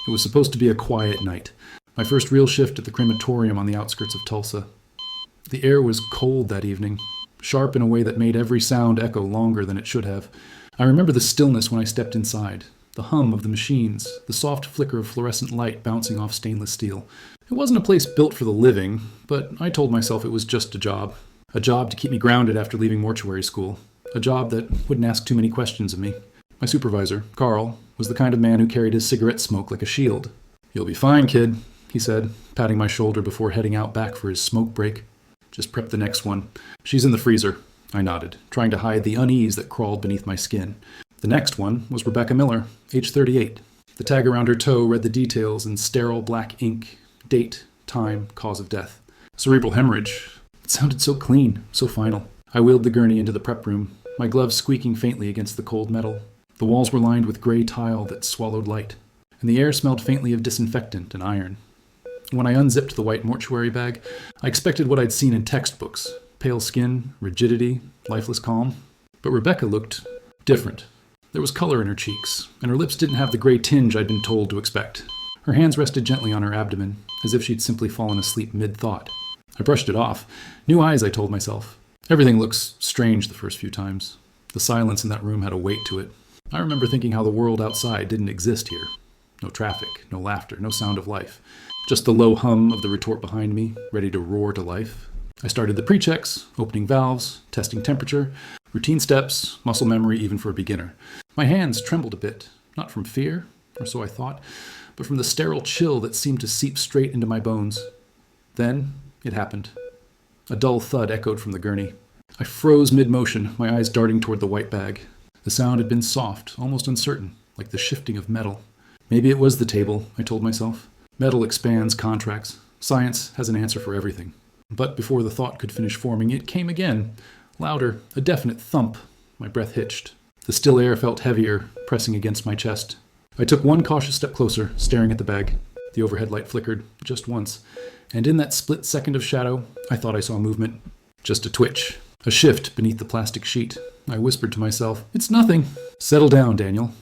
It was supposed to be a quiet night. My first real shift at the crematorium on the outskirts of Tulsa. The air was cold that evening, sharp in a way that made every sound echo longer than it should have. I remember the stillness when I stepped inside, the hum of the machines, the soft flicker of fluorescent light bouncing off stainless steel. It wasn't a place built for the living, but I told myself it was just a job to keep me grounded after leaving mortuary school, a job that wouldn't ask too many questions of me. My supervisor, Carl, was the kind of man who carried his cigarette smoke like a shield. "You'll be fine, kid," he said, patting my shoulder before heading out back for his smoke break. "Just prep the next one. She's in the freezer." I nodded, trying to hide the unease that crawled beneath my skin. The next one was Rebecca Miller, age 38. The tag around her toe read the details in sterile black ink: date, time, cause of death. Cerebral hemorrhage. It sounded so clean, so final. I wheeled the gurney into the prep room, my gloves squeaking faintly against the cold metal. The walls were lined with gray tile that swallowed light, and the air smelled faintly of disinfectant and iron. When I unzipped the white mortuary bag, I expected what I'd seen in textbooks: pale skin, rigidity, lifeless calm. But Rebecca looked different. There was color in her cheeks, and her lips didn't have the gray tinge I'd been told to expect. Her hands rested gently on her abdomen, as if she'd simply fallen asleep mid-thought. I brushed it off. New eyes, I told myself. Everything looks strange the first few times. The silence in that room had a weight to it. I remember thinking how the world outside didn't exist here. No traffic, no laughter, no sound of life. Just the low hum of the retort behind me, ready to roar to life. I started the pre-checks, opening valves, testing temperature, routine steps, muscle memory even for a beginner. My hands trembled a bit, not from fear, or so I thought, but from the sterile chill that seemed to seep straight into my bones. Then it happened. A dull thud echoed from the gurney. I froze mid-motion, my eyes darting toward the white bag. The sound had been soft, almost uncertain, like the shifting of metal. Maybe it was the table, I told myself. Metal expands, contracts. Science has an answer for everything. But before the thought could finish forming, it came again. Louder, a definite thump. My breath hitched. The still air felt heavier, pressing against my chest. I took one cautious step closer, staring at the bag. The overhead light flickered, just once. And in that split second of shadow, I thought I saw movement. Just a twitch. A shift beneath the plastic sheet. I whispered to myself, "It's nothing." "Settle down, Daniel."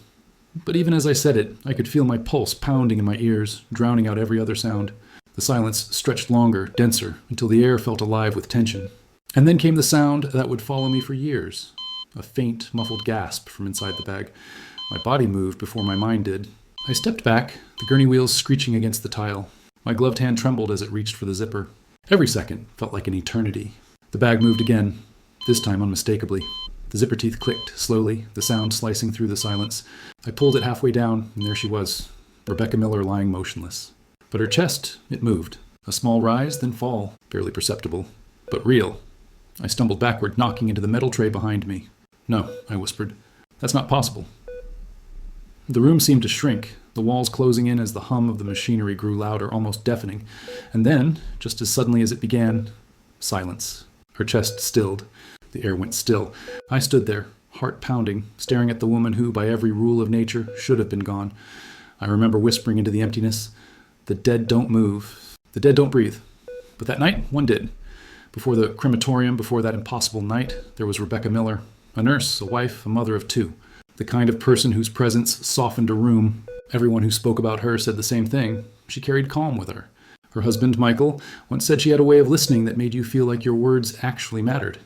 But even as I said it, I could feel my pulse pounding in my ears, drowning out every other sound. The silence stretched longer, denser, until the air felt alive with tension. And then came the sound that would follow me for years. A faint, muffled gasp from inside the bag. My body moved before my mind did. I stepped back, the gurney wheels screeching against the tile. My gloved hand trembled as it reached for the zipper. Every second felt like an eternity. The bag moved again, this time unmistakably. The zipper teeth clicked, slowly, the sound slicing through the silence. I pulled it halfway down, and there she was, Rebecca Miller lying motionless. But her chest, it moved. A small rise, then fall, barely perceptible, but real. I stumbled backward, knocking into the metal tray behind me. "No," I whispered. "That's not possible." The room seemed to shrink, the walls closing in as the hum of the machinery grew louder, almost deafening. And then, just as suddenly as it began, silence. Her chest stilled. The air went still. I stood there, heart pounding, staring at the woman who, by every rule of nature, should have been gone. I remember whispering into the emptiness, "The dead don't move. The dead don't breathe." But that night, one did. Before the crematorium, before that impossible night, there was Rebecca Miller, a nurse, a wife, a mother of two. The kind of person whose presence softened a room. Everyone who spoke about her said the same thing. She carried calm with her. Her husband, Michael, once said she had a way of listening that made you feel like your words actually mattered.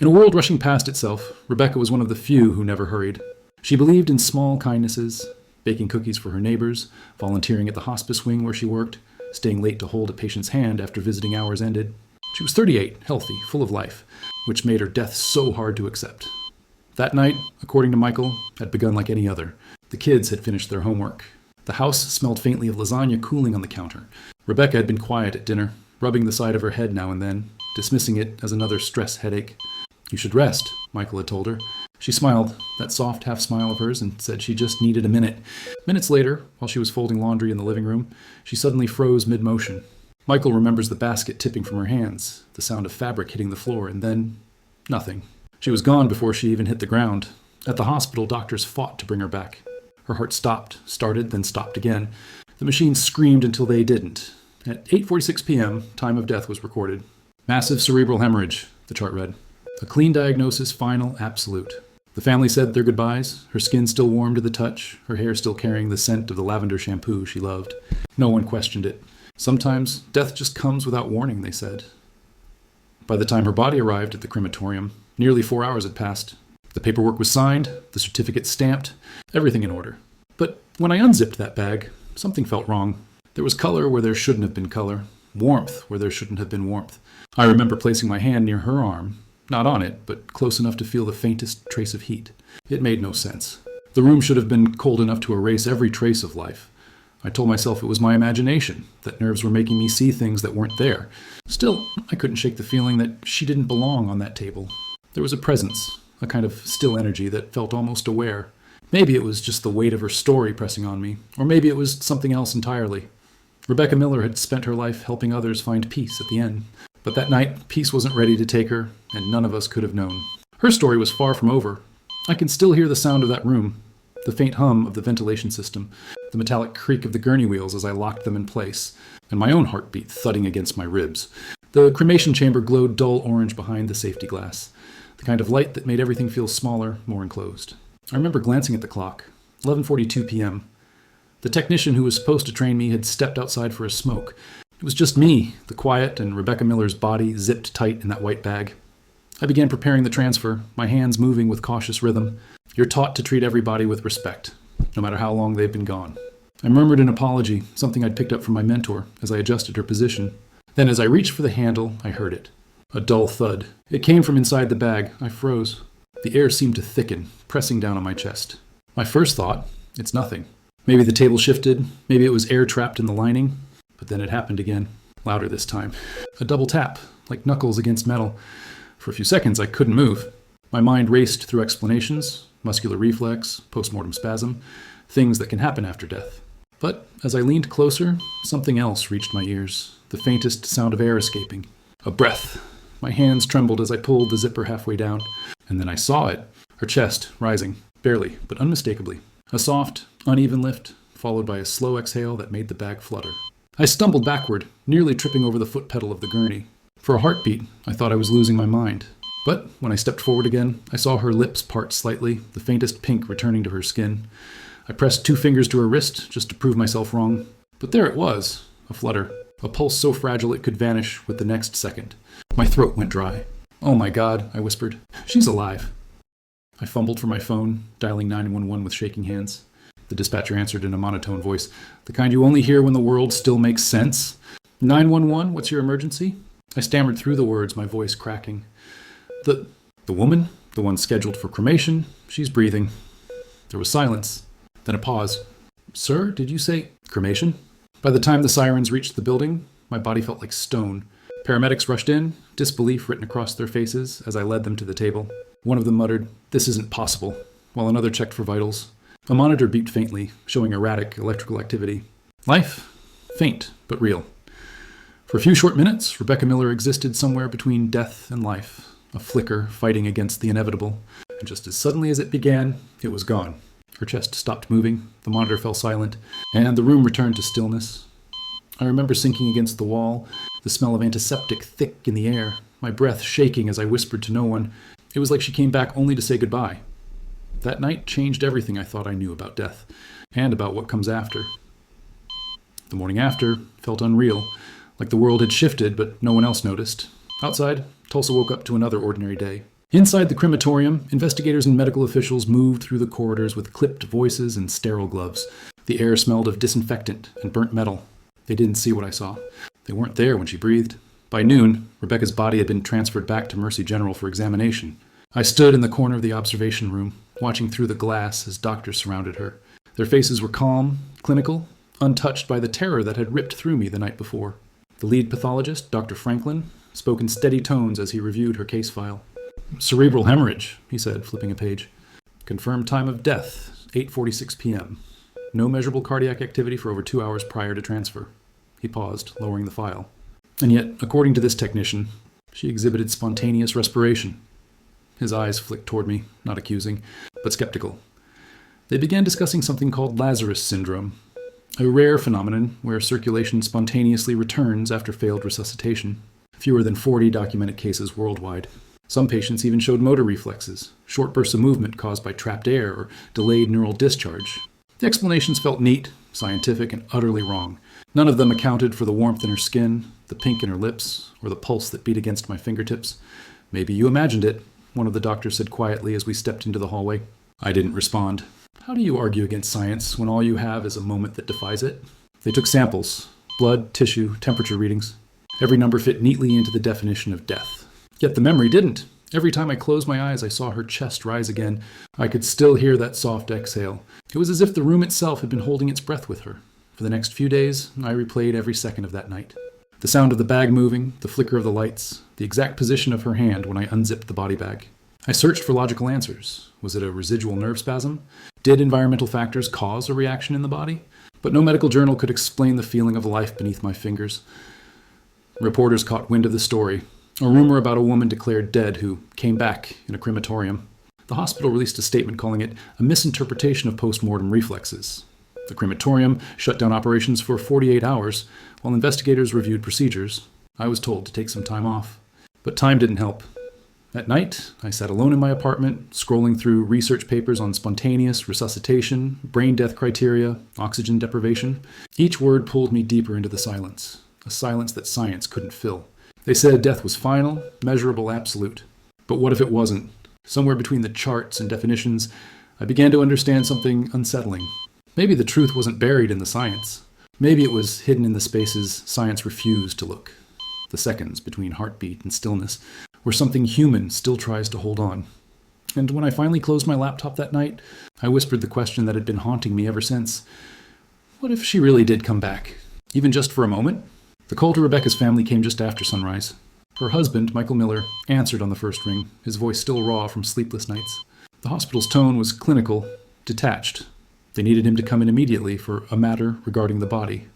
In a world rushing past itself, Rebecca was one of the few who never hurried. She believed in small kindnesses, baking cookies for her neighbors, volunteering at the hospice wing where she worked, staying late to hold a patient's hand after visiting hours ended. She was 38, healthy, full of life, which made her death so hard to accept. That night, according to Michael, had begun like any other. The kids had finished their homework. The house smelled faintly of lasagna cooling on the counter. Rebecca had been quiet at dinner, rubbing the side of her head now and then, dismissing it as another stress headache. "You should rest," Michael had told her. She smiled, that soft half-smile of hers, and said she just needed a minute. Minutes later, while she was folding laundry in the living room, she suddenly froze mid-motion. Michael remembers the basket tipping from her hands, the sound of fabric hitting the floor, and then nothing. She was gone before she even hit the ground. At the hospital, doctors fought to bring her back. Her heart stopped, started, then stopped again. The machines screamed until they didn't. At 8:46 p.m., time of death was recorded. "Massive cerebral hemorrhage," the chart read. "A clean diagnosis, final, absolute." The family said their goodbyes, her skin still warm to the touch, her hair still carrying the scent of the lavender shampoo she loved. No one questioned it. Sometimes death just comes without warning, they said. By the time her body arrived at the crematorium, nearly 4 hours had passed. The paperwork was signed, the certificate stamped, everything in order. But when I unzipped that bag, something felt wrong. There was color where there shouldn't have been color, warmth where there shouldn't have been warmth. I remember placing my hand near her arm, not on it, but close enough to feel the faintest trace of heat. It made no sense. The room should have been cold enough to erase every trace of life. I told myself it was my imagination, that nerves were making me see things that weren't there. Still, I couldn't shake the feeling that she didn't belong on that table. There was a presence, a kind of still energy that felt almost aware. Maybe it was just the weight of her story pressing on me, or maybe it was something else entirely. Rebecca Miller had spent her life helping others find peace at the end. But that night, peace wasn't ready to take her, and none of us could have known. Her story was far from over. I can still hear the sound of that room, the faint hum of the ventilation system, the metallic creak of the gurney wheels as I locked them in place, and my own heartbeat thudding against my ribs. The cremation chamber glowed dull orange behind the safety glass, the kind of light that made everything feel smaller, more enclosed. I remember glancing at the clock, 11:42 p.m. The technician who was supposed to train me had stepped outside for a smoke. It was just me, the quiet, and Rebecca Miller's body zipped tight in that white bag. I began preparing the transfer, my hands moving with cautious rhythm. You're taught to treat everybody with respect, no matter how long they've been gone. I murmured an apology, something I'd picked up from my mentor, as I adjusted her position. Then as I reached for the handle, I heard it. A dull thud. It came from inside the bag. I froze. The air seemed to thicken, pressing down on my chest. My first thought, it's nothing. Maybe the table shifted, maybe it was air trapped in the lining. But then it happened again, louder this time. A double tap, like knuckles against metal. For a few seconds, I couldn't move. My mind raced through explanations, muscular reflex, postmortem spasm, things that can happen after death. But as I leaned closer, something else reached my ears, the faintest sound of air escaping. A breath. My hands trembled as I pulled the zipper halfway down. And then I saw it, her chest rising, barely, but unmistakably. A soft, uneven lift, followed by a slow exhale that made the bag flutter. I stumbled backward, nearly tripping over the foot pedal of the gurney. For a heartbeat, I thought I was losing my mind. But when I stepped forward again, I saw her lips part slightly, the faintest pink returning to her skin. I pressed 2 fingers to her wrist, just to prove myself wrong. But there it was, a flutter, a pulse so fragile it could vanish with the next second. My throat went dry. "Oh my God," I whispered. "She's alive." I fumbled for my phone, dialing 911 with shaking hands. The dispatcher answered in a monotone voice, the kind you only hear when the world still makes sense. "911, what's your emergency?" I stammered through the words, my voice cracking. The woman, the one scheduled for cremation, she's breathing." There was silence, then a pause. "Sir, did you say cremation?" By the time the sirens reached the building, my body felt like stone. Paramedics rushed in, disbelief written across their faces as I led them to the table. One of them muttered, "This isn't possible," while another checked for vitals. A monitor beeped faintly, showing erratic electrical activity. Life? Faint, but real. For a few short minutes, Rebecca Miller existed somewhere between death and life, a flicker fighting against the inevitable. And just as suddenly as it began, it was gone. Her chest stopped moving, the monitor fell silent, and the room returned to stillness. I remember sinking against the wall, the smell of antiseptic thick in the air, my breath shaking as I whispered to no one. It was like she came back only to say goodbye. That night changed everything I thought I knew about death, and about what comes after. The morning after felt unreal, like the world had shifted, but no one else noticed. Outside, Tulsa woke up to another ordinary day. Inside the crematorium, investigators and medical officials moved through the corridors with clipped voices and sterile gloves. The air smelled of disinfectant and burnt metal. They didn't see what I saw. They weren't there when she breathed. By noon, Rebecca's body had been transferred back to Mercy General for examination. I stood in the corner of the observation room, watching through the glass as doctors surrounded her. Their faces were calm, clinical, untouched by the terror that had ripped through me the night before. The lead pathologist, Dr. Franklin, spoke in steady tones as he reviewed her case file. "Cerebral hemorrhage," he said, flipping a page. "Confirmed time of death, 8:46 p.m. No measurable cardiac activity for over 2 hours prior to transfer." He paused, lowering the file. And yet, according to this technician, she exhibited spontaneous respiration. His eyes flicked toward me, not accusing, but skeptical. They began discussing something called Lazarus syndrome, a rare phenomenon where circulation spontaneously returns after failed resuscitation. Fewer than 40 documented cases worldwide. Some patients even showed motor reflexes, short bursts of movement caused by trapped air or delayed neural discharge. The explanations felt neat, scientific, and utterly wrong. None of them accounted for the warmth in her skin, the pink in her lips, or the pulse that beat against my fingertips. "Maybe you imagined it," one of the doctors said quietly as we stepped into the hallway. I didn't respond. How do you argue against science when all you have is a moment that defies it? They took samples, blood, tissue, temperature readings. Every number fit neatly into the definition of death. Yet the memory didn't. Every time I closed my eyes, I saw her chest rise again. I could still hear that soft exhale. It was as if the room itself had been holding its breath with her. For the next few days, I replayed every second of that night. The sound of the bag moving, the flicker of the lights, the exact position of her hand when I unzipped the body bag. I searched for logical answers. Was it a residual nerve spasm? Did environmental factors cause a reaction in the body? But no medical journal could explain the feeling of life beneath my fingers. Reporters caught wind of the story. A rumor about a woman declared dead who came back in a crematorium. The hospital released a statement calling it a misinterpretation of post-mortem reflexes. The crematorium shut down operations for 48 hours while investigators reviewed procedures. I was told to take some time off. But time didn't help. At night, I sat alone in my apartment, scrolling through research papers on spontaneous resuscitation, brain death criteria, oxygen deprivation. Each word pulled me deeper into the silence, a silence that science couldn't fill. They said death was final, measurable, absolute. But what if it wasn't? Somewhere between the charts and definitions, I began to understand something unsettling. Maybe the truth wasn't buried in the science. Maybe it was hidden in the spaces science refused to look. The seconds between heartbeat and stillness, where something human still tries to hold on. And when I finally closed my laptop that night, I whispered the question that had been haunting me ever since. What if she really did come back? Even just for a moment? The call to Rebecca's family came just after sunrise. Her husband, Michael Miller, answered on the first ring, his voice still raw from sleepless nights. The hospital's tone was clinical, detached. They needed him to come in immediately for a matter regarding the body.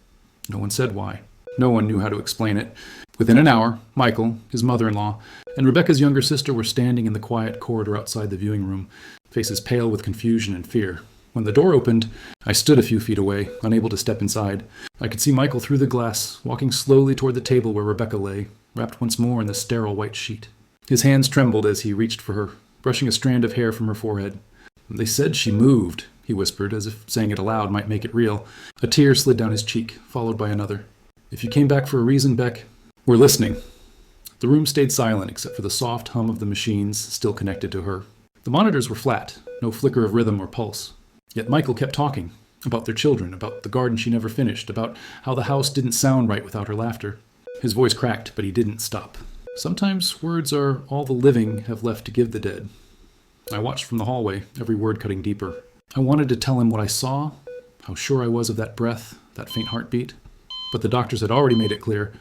No one said why. No one knew how to explain it. Within an hour, Michael, his mother-in-law, and Rebecca's younger sister were standing in the quiet corridor outside the viewing room, faces pale with confusion and fear. When the door opened, I stood a few feet away, unable to step inside. I could see Michael through the glass, walking slowly toward the table where Rebecca lay, wrapped once more in the sterile white sheet. His hands trembled as he reached for her, brushing a strand of hair from her forehead. "They said she moved," he whispered, as if saying it aloud might make it real. A tear slid down his cheek, followed by another. "If you came back for a reason, Beck, we're listening." The room stayed silent except for the soft hum of the machines still connected to her. The monitors were flat, no flicker of rhythm or pulse. Yet Michael kept talking, about their children, about the garden she never finished, about how the house didn't sound right without her laughter. His voice cracked, but he didn't stop. Sometimes words are all the living have left to give the dead. I watched from the hallway, every word cutting deeper. I wanted to tell him what I saw, how sure I was of that breath, that faint heartbeat. But the doctors had already made it clear.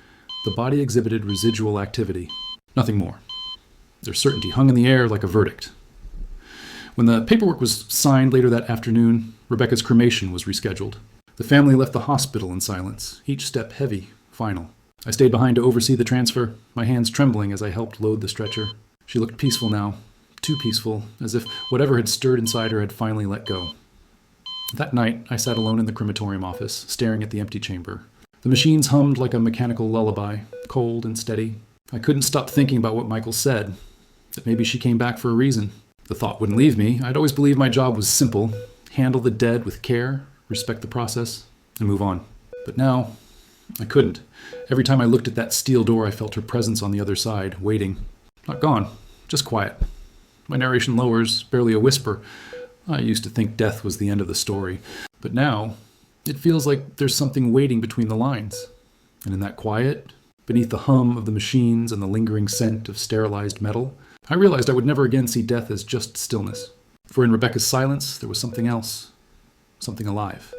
The body exhibited residual activity. Nothing more. Their certainty hung in the air like a verdict. When the paperwork was signed later that afternoon, Rebecca's cremation was rescheduled. The family left the hospital in silence, each step heavy, final. I stayed behind to oversee the transfer, my hands trembling as I helped load the stretcher. She looked peaceful now, too peaceful, as if whatever had stirred inside her had finally let go. That night, I sat alone in the crematorium office, staring at the empty chamber. The machines hummed like a mechanical lullaby, cold and steady. I couldn't stop thinking about what Michael said, that maybe she came back for a reason. The thought wouldn't leave me. I'd always believed my job was simple. Handle the dead with care, respect the process, and move on. But now, I couldn't. Every time I looked at that steel door, I felt her presence on the other side, waiting. Not gone, just quiet. My narration lowers, barely a whisper. I used to think death was the end of the story. But now, it feels like there's something waiting between the lines. And in that quiet, beneath the hum of the machines and the lingering scent of sterilized metal, I realized I would never again see death as just stillness. For in Rebecca's silence, there was something else, something alive.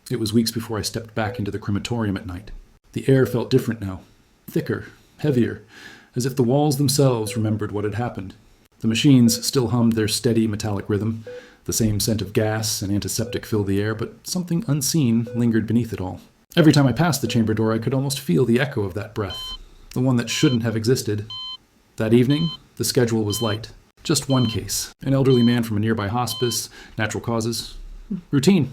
It was weeks before I stepped back into the crematorium at night. The air felt different now, thicker, heavier, as if the walls themselves remembered what had happened. The machines still hummed their steady metallic rhythm. The same scent of gas and antiseptic filled the air, but something unseen lingered beneath it all. Every time I passed the chamber door, I could almost feel the echo of that breath, the one that shouldn't have existed. That evening, the schedule was light. Just one case, an elderly man from a nearby hospice, natural causes. Routine.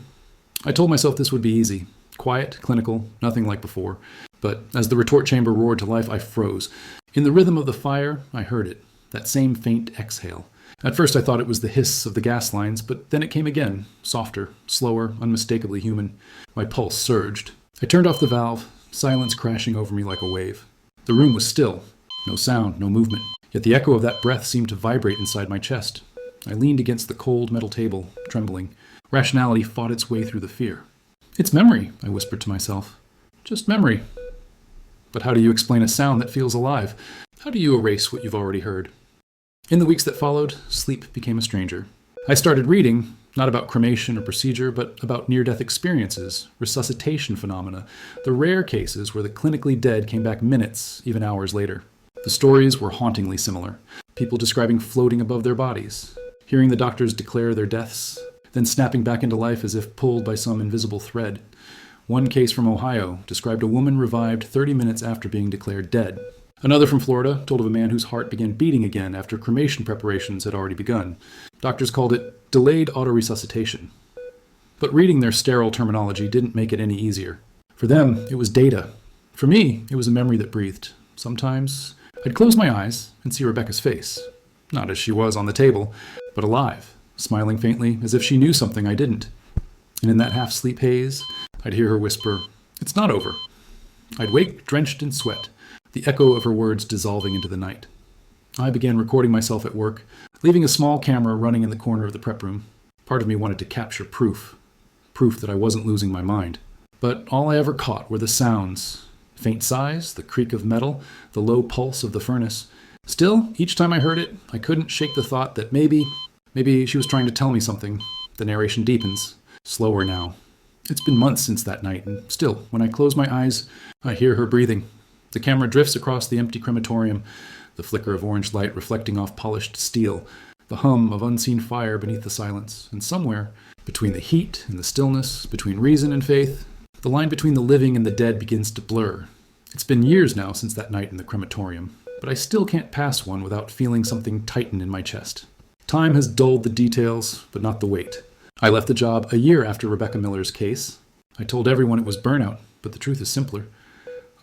I told myself this would be easy. Quiet, clinical, nothing like before. But as the retort chamber roared to life, I froze. In the rhythm of the fire, I heard it. that same faint exhale. At first I thought it was the hiss of the gas lines, but then it came again, softer, slower, unmistakably human. My pulse surged. I turned off the valve, silence crashing over me like a wave. The room was still. No sound, no movement. Yet the echo of that breath seemed to vibrate inside my chest. I leaned against the cold metal table, trembling. Rationality fought its way through the fear. "It's memory," I whispered to myself. "Just memory." But how do you explain a sound that feels alive? How do you erase what you've already heard? In the weeks that followed, sleep became a stranger. I started reading, not about cremation or procedure, but about near-death experiences, resuscitation phenomena, the rare cases where the clinically dead came back minutes, even hours later. The stories were hauntingly similar. People describing floating above their bodies, hearing the doctors declare their deaths, then snapping back into life as if pulled by some invisible thread. One case from Ohio described a woman revived 30 minutes after being declared dead. Another from Florida told of a man whose heart began beating again after cremation preparations had already begun. Doctors called it delayed autoresuscitation. But reading their sterile terminology didn't make it any easier. For them, it was data. For me, it was a memory that breathed. Sometimes I'd close my eyes and see Rebecca's face. Not as she was on the table, but alive, smiling faintly as if she knew something I didn't. And in that half-sleep haze, I'd hear her whisper, "It's not over." I'd wake drenched in sweat, the echo of her words dissolving into the night. I began recording myself at work, leaving a small camera running in the corner of the prep room. Part of me wanted to capture proof that I wasn't losing my mind. But all I ever caught were the sounds. Faint sighs, the creak of metal, the low pulse of the furnace. Still, each time I heard it, I couldn't shake the thought that maybe she was trying to tell me something. The narration deepens, slower now. It's been months since that night, and still, when I close my eyes, I hear her breathing. The camera drifts across the empty crematorium, the flicker of orange light reflecting off polished steel, the hum of unseen fire beneath the silence, and somewhere, between the heat and the stillness, between reason and faith, the line between the living and the dead begins to blur. It's been years now since that night in the crematorium, but I still can't pass one without feeling something tighten in my chest. Time has dulled the details, but not the weight. I left the job a year after Rebecca Miller's case. I told everyone it was burnout, but the truth is simpler.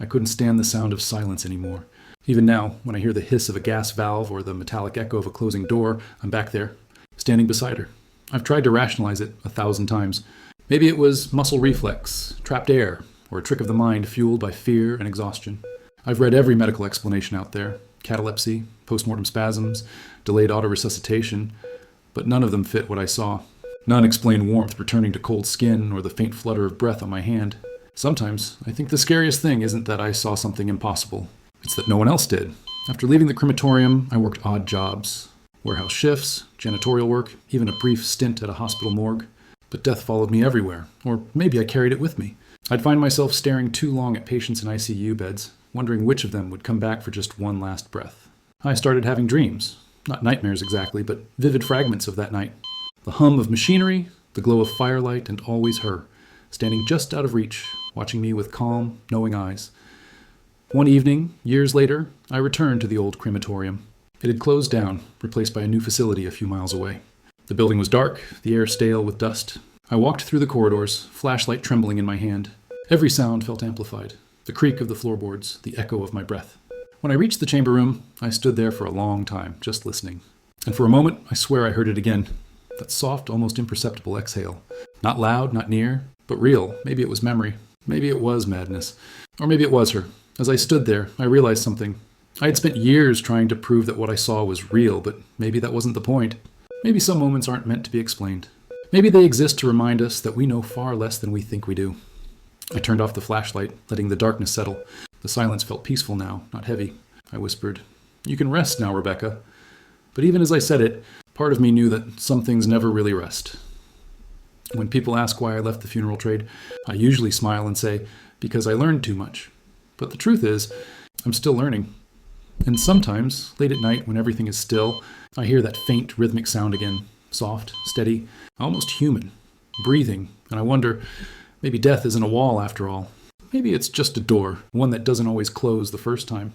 I couldn't stand the sound of silence anymore. Even now, when I hear the hiss of a gas valve or the metallic echo of a closing door, I'm back there, standing beside her. I've tried to rationalize it 1,000 times. Maybe it was muscle reflex, trapped air, or a trick of the mind fueled by fear and exhaustion. I've read every medical explanation out there, catalepsy, postmortem spasms, delayed autoresuscitation, but none of them fit what I saw. None explain warmth returning to cold skin or the faint flutter of breath on my hand. Sometimes, I think the scariest thing isn't that I saw something impossible. It's that no one else did. After leaving the crematorium, I worked odd jobs. Warehouse shifts, janitorial work, even a brief stint at a hospital morgue. But death followed me everywhere, or maybe I carried it with me. I'd find myself staring too long at patients in ICU beds, wondering which of them would come back for just one last breath. I started having dreams. Not nightmares exactly, but vivid fragments of that night. The hum of machinery, the glow of firelight, and always her, standing just out of reach, watching me with calm, knowing eyes. One evening, years later, I returned to the old crematorium. It had closed down, replaced by a new facility a few miles away. The building was dark, the air stale with dust. I walked through the corridors, flashlight trembling in my hand. Every sound felt amplified. The creak of the floorboards, the echo of my breath. When I reached the chamber room, I stood there for a long time, just listening. And for a moment, I swear I heard it again. That soft, almost imperceptible exhale. Not loud, not near, but real. Maybe it was memory. Maybe it was madness. Or maybe it was her. As I stood there, I realized something. I had spent years trying to prove that what I saw was real, but maybe that wasn't the point. Maybe some moments aren't meant to be explained. Maybe they exist to remind us that we know far less than we think we do. I turned off the flashlight, letting the darkness settle. The silence felt peaceful now, not heavy. I whispered, "You can rest now, Rebecca." But even as I said it, part of me knew that some things never really rest. When people ask why I left the funeral trade, I usually smile and say, because I learned too much. But the truth is, I'm still learning. And sometimes, late at night when everything is still, I hear that faint rhythmic sound again, soft, steady, almost human, breathing, and I wonder, maybe death isn't a wall after all. Maybe it's just a door, one that doesn't always close the first time.